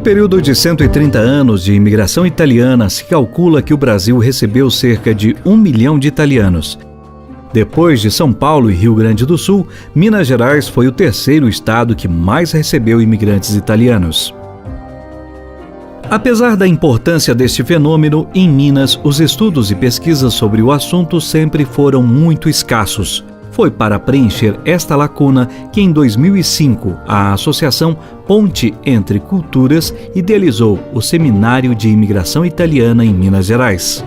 período de 130 anos de imigração italiana, se calcula que o Brasil recebeu cerca de 1 milhão de italianos. Depois de São Paulo e Rio Grande do Sul, Minas Gerais foi o terceiro estado que mais recebeu imigrantes italianos. Apesar da importância deste fenômeno, em Minas, os estudos e pesquisas sobre o assunto sempre foram muito escassos. Foi para preencher esta lacuna que, em 2005, a Associação Ponte Entre Culturas idealizou o Seminário de Imigração Italiana em Minas Gerais.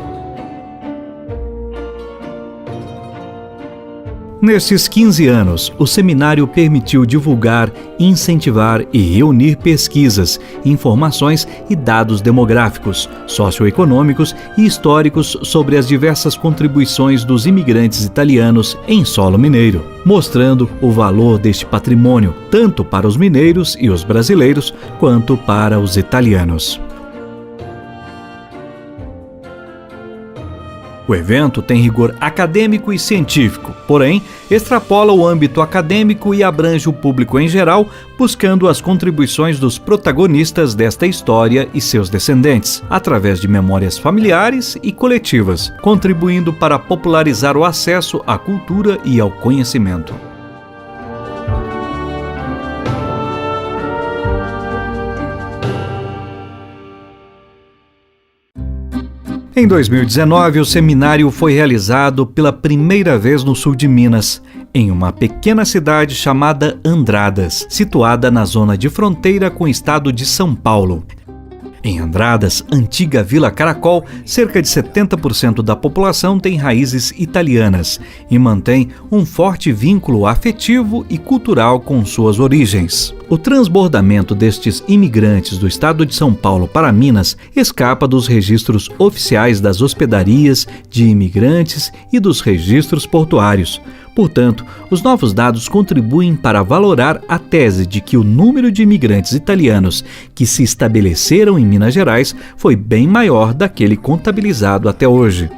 Nestes 15 anos, o seminário permitiu divulgar, incentivar e reunir pesquisas, informações e dados demográficos, socioeconômicos e históricos sobre as diversas contribuições dos imigrantes italianos em solo mineiro, mostrando o valor deste patrimônio, tanto para os mineiros e os brasileiros, quanto para os italianos. O evento tem rigor acadêmico e científico, porém, extrapola o âmbito acadêmico e abrange o público em geral, buscando as contribuições dos protagonistas desta história e seus descendentes, através de memórias familiares e coletivas, contribuindo para popularizar o acesso à cultura e ao conhecimento. Em 2019, o seminário foi realizado pela primeira vez no sul de Minas, em uma pequena cidade chamada Andradas, situada na zona de fronteira com o estado de São Paulo. Em Andradas, antiga Vila Caracol, cerca de 70% da população tem raízes italianas e mantém um forte vínculo afetivo e cultural com suas origens. O transbordamento destes imigrantes do estado de São Paulo para Minas escapa dos registros oficiais das hospedarias de imigrantes e dos registros portuários. Portanto, os novos dados contribuem para valorar a tese de que o número de imigrantes italianos que se estabeleceram em Minas Gerais foi bem maior daquele contabilizado até hoje.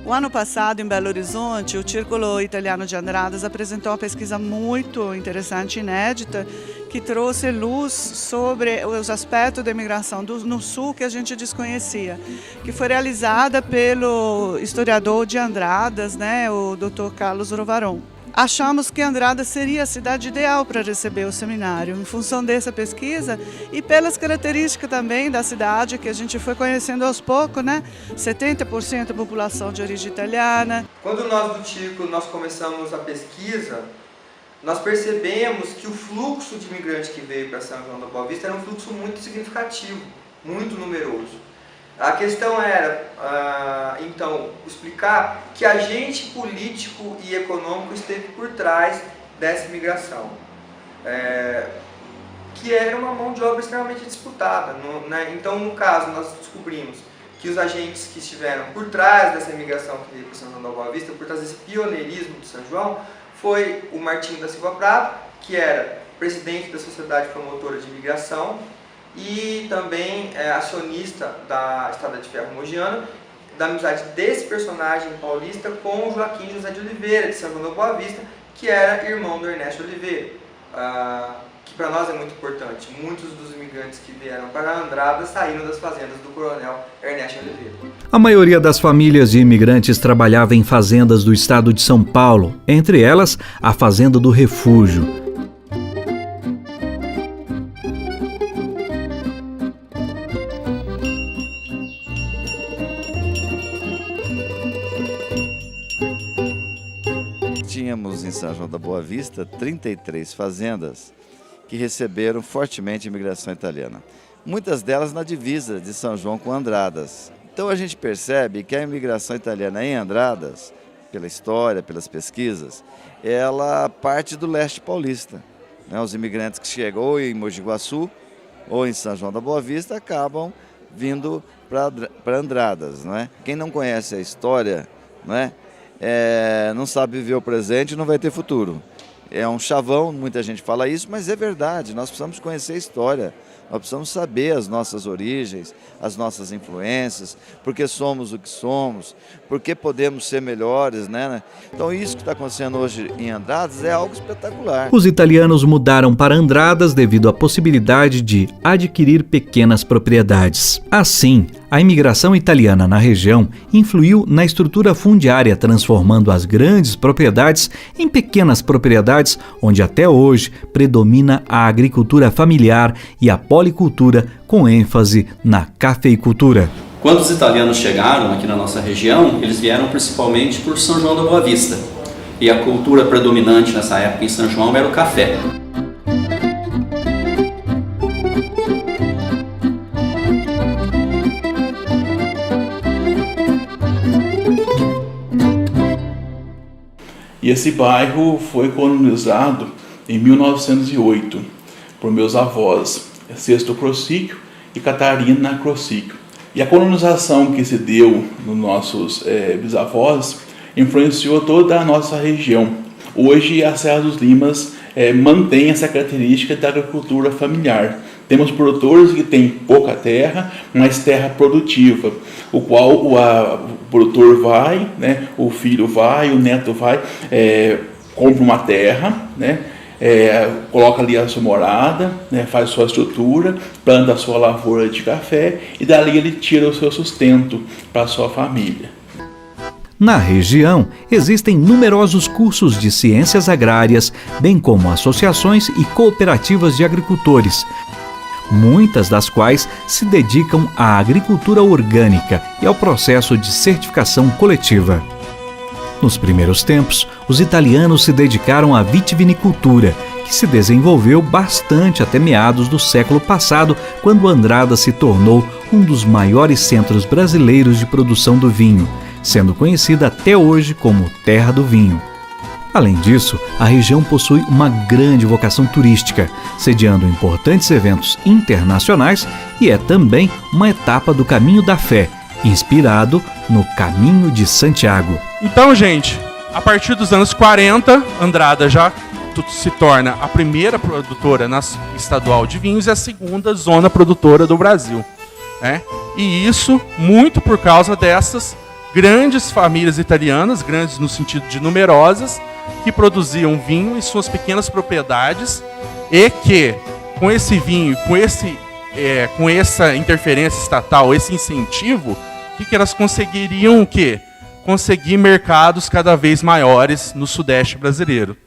O ano passado, em Belo Horizonte, o Círculo Italiano de Andradas apresentou uma pesquisa muito interessante e inédita que trouxe luz sobre os aspectos da imigração no Sul que a gente desconhecia, que foi realizada pelo historiador de Andradas, o Dr. Carlos Rovaron. Achamos que Andradas seria a cidade ideal para receber o seminário, em função dessa pesquisa e pelas características também da cidade que a gente foi conhecendo aos poucos, 70% da população de origem italiana. Quando nós do Círculo começamos a pesquisa, nós percebemos que o fluxo de imigrantes que veio para São João da Boa Vista era um fluxo muito significativo, muito numeroso. A questão era, então, explicar que agente político e econômico esteve por trás dessa imigração, que era uma mão de obra extremamente disputada. Então, no caso, nós descobrimos que os agentes que estiveram por trás dessa imigração que veio para São João da Boa Vista, por trás desse pioneirismo de São João, foi o Martinho da Silva Prado, que era presidente da Sociedade Promotora de Imigração, e também acionista da Estrada de Ferro Mogiana, da amizade desse personagem paulista com o Joaquim José de Oliveira, de São João da Boa Vista, que era irmão do Ernesto Oliveira, que para nós é muito importante. Muitos dos imigrantes que vieram para Andradas saíram das fazendas do coronel Ernesto Oliveira. A maioria das famílias de imigrantes trabalhava em fazendas do estado de São Paulo, entre elas a Fazenda do Refúgio. Tínhamos em São João da Boa Vista 33 fazendas que receberam fortemente a imigração italiana. Muitas delas na divisa de São João com Andradas. Então a gente percebe que a imigração italiana em Andradas, pela história, pelas pesquisas, ela parte do leste paulista. Os imigrantes que chegam ou em Mogi Guaçu ou em São João da Boa Vista acabam vindo para Andradas. Quem não conhece a história, não sabe viver o presente e não vai ter futuro. É um chavão, muita gente fala isso, mas é verdade, nós precisamos conhecer a história. Nós precisamos saber as nossas origens, as nossas influências, porque somos o que somos, porque podemos ser melhores, né? Então isso que está acontecendo hoje em Andradas é algo espetacular. Os italianos mudaram para Andradas devido à possibilidade de adquirir pequenas propriedades. Assim, a imigração italiana na região influiu na estrutura fundiária, transformando as grandes propriedades em pequenas propriedades, onde até hoje predomina a agricultura familiar e a policultura, com ênfase na cafeicultura. Quando os italianos chegaram aqui na nossa região, eles vieram principalmente por São João da Boa Vista. E a cultura predominante nessa época em São João era o café. E esse bairro foi colonizado em 1908 por meus avós, Sexto Crocíquio e Catarina Crocíquio. E a colonização que se deu nos nossos bisavós influenciou toda a nossa região. Hoje a Serra dos Limas mantém essa característica da agricultura familiar. Temos produtores que têm pouca terra, mas terra produtiva, o qual o produtor vai, né, o filho vai, o neto vai, compra uma terra, né, coloca ali a sua morada, né, faz sua estrutura, planta a sua lavoura de café e dali ele tira o seu sustento para a sua família. Na região, existem numerosos cursos de ciências agrárias, bem como associações e cooperativas de agricultores, muitas das quais se dedicam à agricultura orgânica e ao processo de certificação coletiva. Nos primeiros tempos, os italianos se dedicaram à vitivinicultura, que se desenvolveu bastante até meados do século passado, quando Andradas se tornou um dos maiores centros brasileiros de produção do vinho, sendo conhecida até hoje como Terra do Vinho. Além disso, a região possui uma grande vocação turística, sediando importantes eventos internacionais e é também uma etapa do Caminho da Fé, inspirado no Caminho de Santiago. Então, gente, a partir dos anos 40, Andradas já se torna a primeira produtora estadual de vinhos e a segunda zona produtora do Brasil, né? E isso muito por causa dessas grandes famílias italianas, grandes no sentido de numerosas, que produziam vinho em suas pequenas propriedades e que, com esse vinho, com essa interferência estatal, esse incentivo, que elas conseguiriam o quê? Conseguir mercados cada vez maiores no Sudeste brasileiro.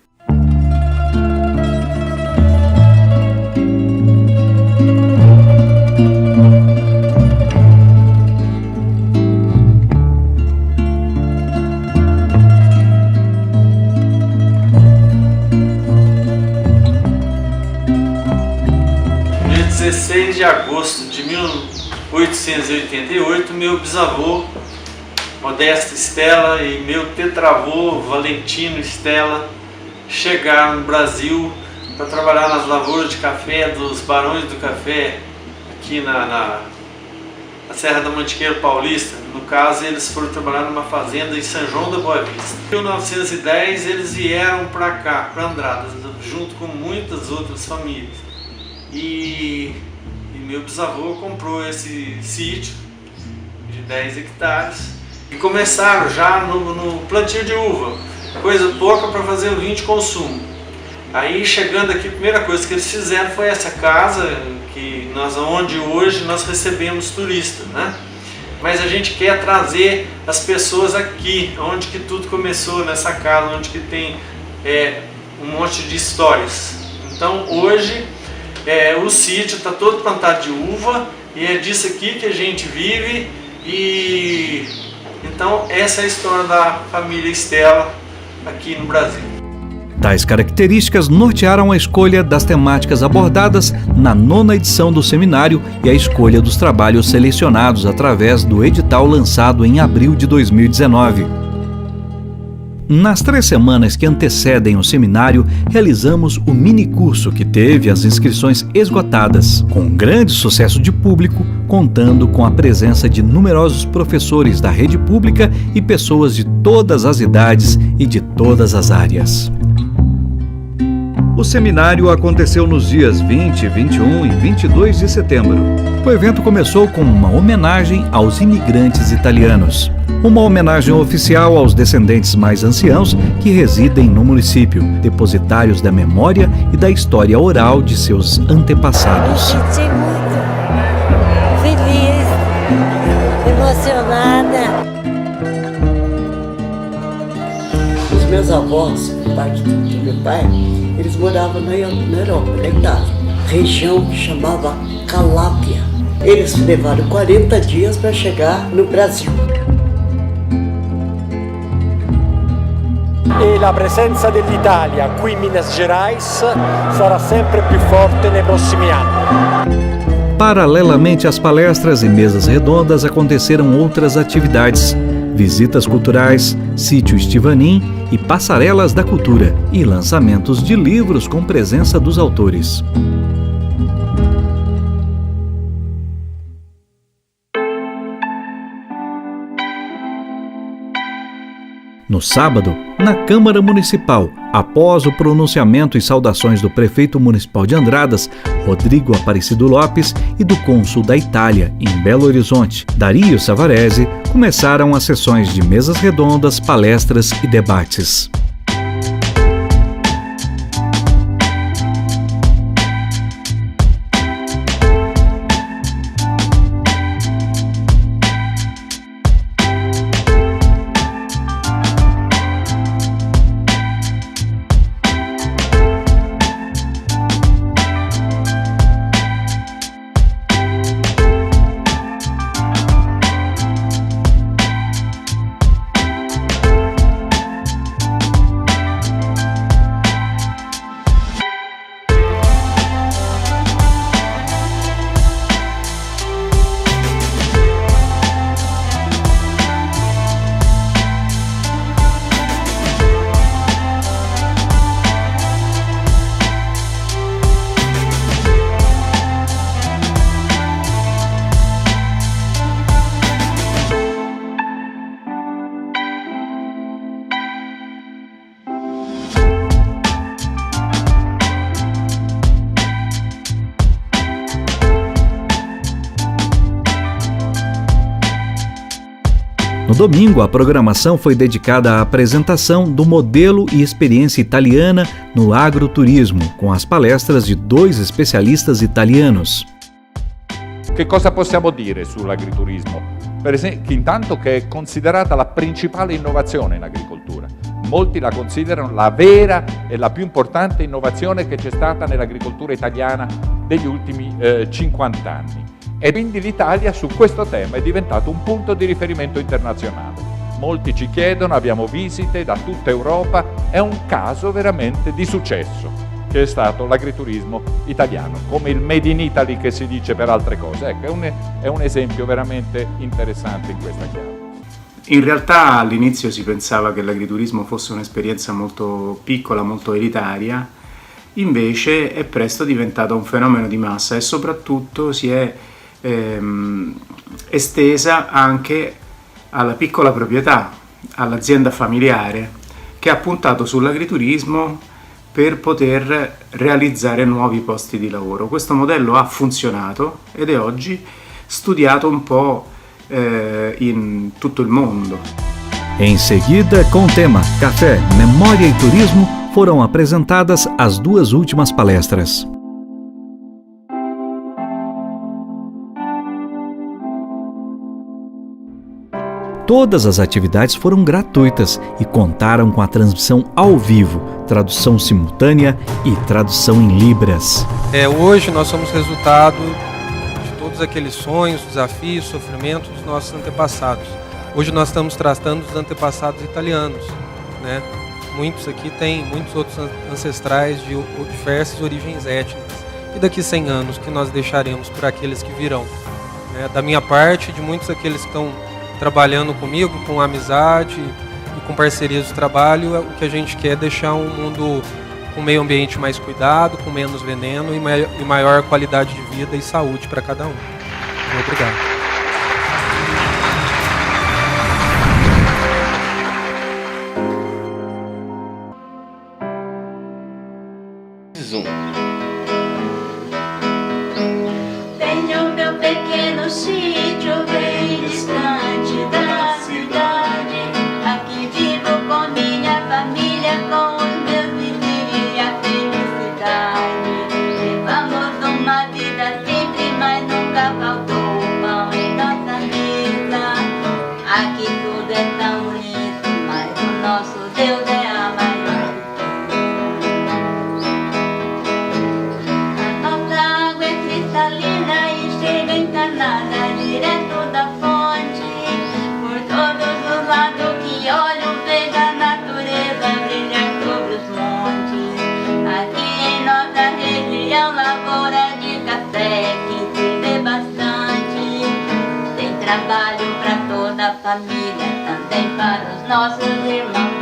Dia 16 de agosto de 1888, meu bisavô Modesto Stella e meu tetravô Valentino Stella chegaram no Brasil para trabalhar nas lavouras de café dos Barões do Café aqui na Serra da Mantiqueira Paulista. No caso, eles foram trabalhar numa fazenda em São João da Boa Vista. Em 1910 eles vieram para cá, para Andradas, junto com muitas outras famílias. E meu bisavô comprou esse sítio de 10 hectares e começaram já no plantio de uva, coisa pouca para fazer o vinho de consumo. Aí chegando aqui, a primeira coisa que eles fizeram foi essa casa, onde hoje nós recebemos turistas, né? Mas a gente quer trazer as pessoas aqui, onde que tudo começou, nessa casa, onde que tem um monte de histórias. Então hoje o sítio está todo plantado de uva e é disso aqui que a gente vive. E então essa é a história da família Stella aqui no Brasil. Tais características nortearam a escolha das temáticas abordadas na 9ª edição do seminário e a escolha dos trabalhos selecionados através do edital lançado em abril de 2019. Nas 3 semanas que antecedem o seminário, realizamos o mini-curso que teve as inscrições esgotadas, com grande sucesso de público, contando com a presença de numerosos professores da rede pública e pessoas de todas as idades e de todas as áreas. O seminário aconteceu nos dias 20, 21 e 22 de setembro. O evento começou com uma homenagem aos imigrantes italianos. Uma homenagem oficial aos descendentes mais anciãos que residem no município, depositários da memória e da história oral de seus antepassados. Me senti muito feliz, emocionada. Os meus avós, por parte do meu pai, eles moravam na Europa, na Itália, região que chamava Calábria. Eles levaram 40 dias para chegar no Brasil. E la presenza dell'Italia qui in Minas Gerais sarà sempre più forte nei prossimi anni. Paralelamente às palestras e mesas redondas, aconteceram outras atividades: visitas culturais, sítio Estivanin e passarelas da cultura, e lançamentos de livros com presença dos autores. No sábado, na Câmara Municipal, após o pronunciamento e saudações do prefeito municipal de Andradas, Rodrigo Aparecido Lopes, e do cônsul da Itália, em Belo Horizonte, Dario Savarese, começaram as sessões de mesas redondas, palestras e debates. No domingo, a programação foi dedicada à apresentação do modelo e experiência italiana no agroturismo, com as palestras de 2 especialistas italianos. Che cosa possiamo dire sull'agriturismo? Per esempio, intanto che è considerata la principale innovazione in agricoltura. Molti la considerano la vera e la più importante innovazione che c'è stata nell'agricoltura italiana degli ultimi 50 anni. E quindi l'Italia su questo tema è diventato un punto di riferimento internazionale. Molti ci chiedono, abbiamo visite da tutta Europa, è un caso veramente di successo che è stato l'agriturismo italiano, come il Made in Italy che si dice per altre cose. Ecco, è un esempio veramente interessante in questa chiave. In realtà all'inizio si pensava che l'agriturismo fosse un'esperienza molto piccola, molto elitaria, invece è presto diventato un fenomeno di massa e soprattutto si è estesa anche alla piccola proprietà, all'azienda familiare che ha puntato sull'agriturismo per poter realizzare nuovi posti di lavoro. Questo modello ha funzionato ed è oggi studiato un po' in tutto il mondo. Em seguida, com o tema Café, Memória e Turismo, foram apresentadas as 2 últimas palestras. Todas as atividades foram gratuitas e contaram com a transmissão ao vivo, tradução simultânea e tradução em libras. Hoje nós somos resultado de todos aqueles sonhos, desafios, sofrimentos dos nossos antepassados. Hoje nós estamos tratando dos antepassados italianos, né? Muitos aqui têm muitos outros ancestrais de diversas origens étnicas. E daqui 100 anos que nós deixaremos para aqueles que virão, né? Da minha parte, de muitos daqueles que estão trabalhando comigo, com amizade e com parcerias de trabalho, o que a gente quer é deixar um mundo com meio ambiente mais cuidado, com menos veneno e maior qualidade de vida e saúde para cada um. Obrigado. um. Tenho meu pequeno sítio bem distante da cidade. Aqui vivo com minha família, com os meus vizinhos e a felicidade. Levamos uma vida simples, mas nunca faltou pão em nossa mesa. Aqui tudo é tão bonito, mas o nosso Deus é a maior. A nossa água é cristalina e chega encanada direto da fonte. Por todos os lados que olho, vejo a natureza brilhar sobre os montes. Aqui em nossa região, lavoura de café que se vê bastante. Tem trabalho para toda a família, também para os nossos irmãos.